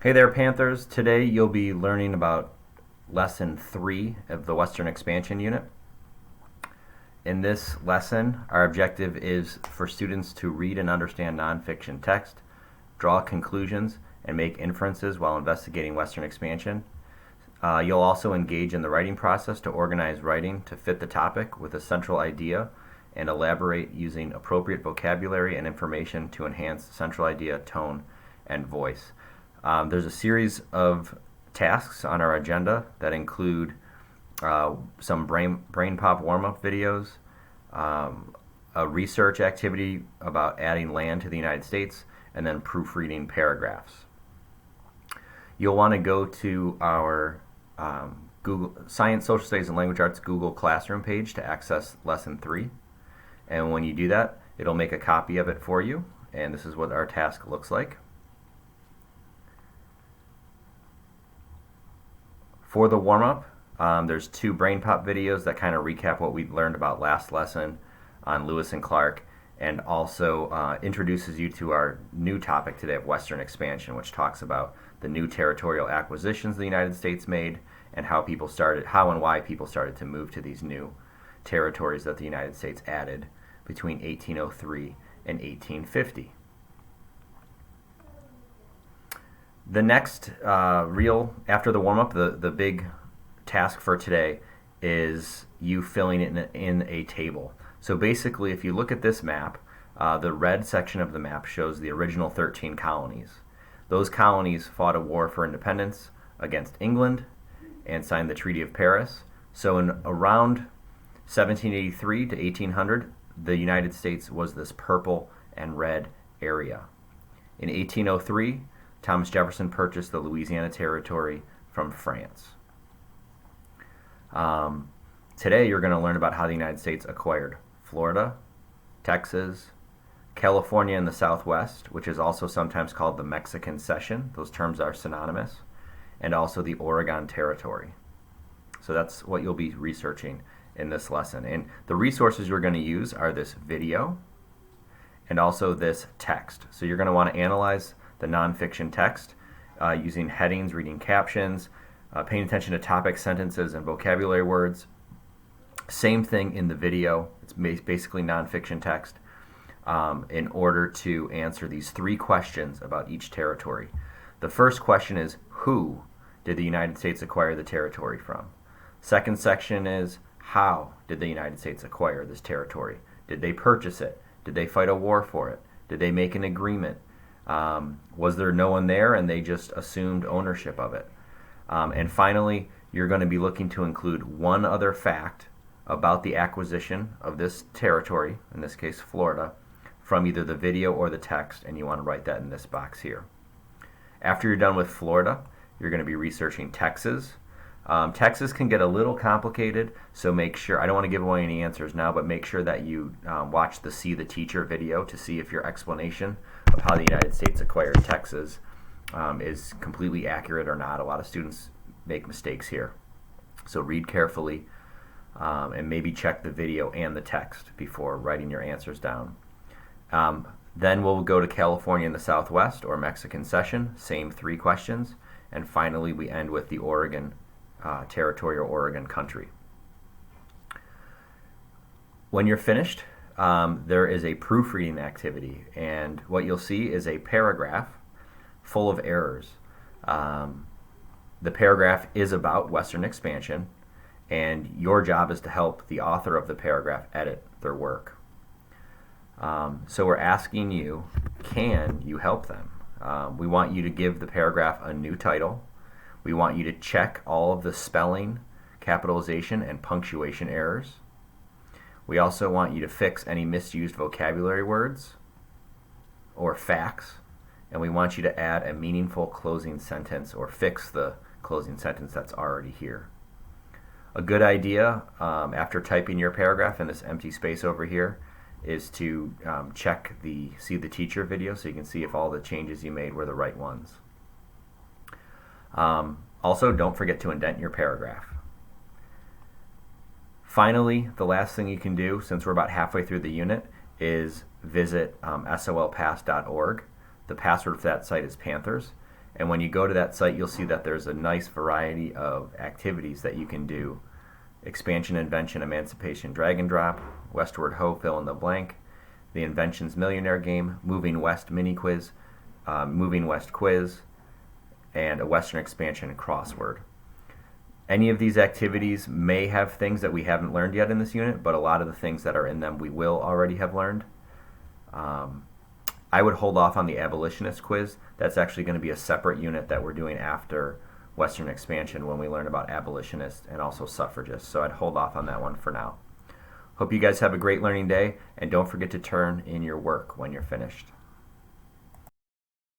Hey there, Panthers. Today you'll be learning about Lesson 3 of the Western Expansion Unit. In this lesson, our objective is for students to read and understand nonfiction text, draw conclusions, and make inferences while investigating Western expansion. You'll also engage in the writing process to organize writing to fit the topic with a central idea and elaborate using appropriate vocabulary and information to enhance central idea, tone, and voice. There's a series of tasks on our agenda that include some brain pop warm-up videos, a research activity about adding land to the United States, and then proofreading paragraphs. You'll want to go to our Google Science, Social Studies, and Language Arts Google Classroom page to access Lesson 3. And when you do that, it'll make a copy of it for you. And this is what our task looks like. For the warm-up, there's 2 brain pop videos that kind of recap what we learned about last lesson on Lewis and Clark, and also introduces you to our new topic today of Western expansion, which talks about the new territorial acquisitions the United States made and how and why people started to move to these new territories that the United States added between 1803 and 1850. The next after the warm-up, the big task for today is you filling it in a table. So basically, if you look at this map, the red section of the map shows the original 13 colonies. Those colonies fought a war for independence against England and signed the Treaty of Paris. So in around 1783 to 1800, the United States was this purple and red area. In 1803, Thomas Jefferson purchased the Louisiana Territory from France. Today you're going to learn about how the United States acquired Florida, Texas, California in the Southwest, which is also sometimes called the Mexican Cession. Those terms are synonymous. And also the Oregon Territory. So that's what you'll be researching in this lesson. And the resources you're going to use are this video and also this text. So you're going to want to analyze the nonfiction text using headings, reading captions, paying attention to topic sentences and vocabulary words. Same thing in the video. It's basically nonfiction text in order to answer these 3 questions about each territory. The first question is, who did the United States acquire the territory from? Second section is, how did the United States acquire this territory? Did they purchase it? Did they fight a war for it? Did they make an agreement? Was there no one there and they just assumed ownership of it? And finally, you're going to be looking to include one other fact about the acquisition of this territory, in this case Florida, from either the video or the text, and you want to write that in this box here. After you're done with Florida, you're going to be researching Texas. Texas can get a little complicated, so make sure, I don't want to give away any answers now, but make sure that you watch the See the Teacher video to see if your explanation of how the United States acquired Texas is completely accurate or not. A lot of students make mistakes here. So read carefully and maybe check the video and the text before writing your answers down. Then we'll go to California in the Southwest or Mexican Cession, same 3 questions. And finally, we end with the Oregon Territory or Oregon country. When you're finished, there is a proofreading activity, and what you'll see is a paragraph full of errors. The paragraph is about Western expansion, and your job is to help the author of the paragraph edit their work. So we're asking you, can you help them? We want you to give the paragraph a new title. We want you to check all of the spelling, capitalization, and punctuation errors. We also want you to fix any misused vocabulary words or facts. And we want you to add a meaningful closing sentence or fix the closing sentence that's already here. A good idea after typing your paragraph in this empty space over here is to check the See the Teacher video so you can see if all the changes you made were the right ones. Also, don't forget to indent your paragraph. Finally, the last thing you can do, since we're about halfway through the unit, is visit solpass.org. The password for that site is Panthers, And when you go to that site, you'll see that there's a nice variety of activities that you can do. Expansion, Invention, Emancipation, Drag and Drop, Westward Ho, fill in the blank, the Inventions Millionaire Game, Moving West Mini Quiz, Moving West Quiz, and a Western Expansion crossword. Any of these activities may have things that we haven't learned yet in this unit, but a lot of the things that are in them we will already have learned. I would hold off on the abolitionist quiz. That's actually going to be a separate unit that we're doing after Western Expansion when we learn about abolitionists and also suffragists. So I'd hold off on that one for now. Hope you guys have a great learning day, and don't forget to turn in your work when you're finished.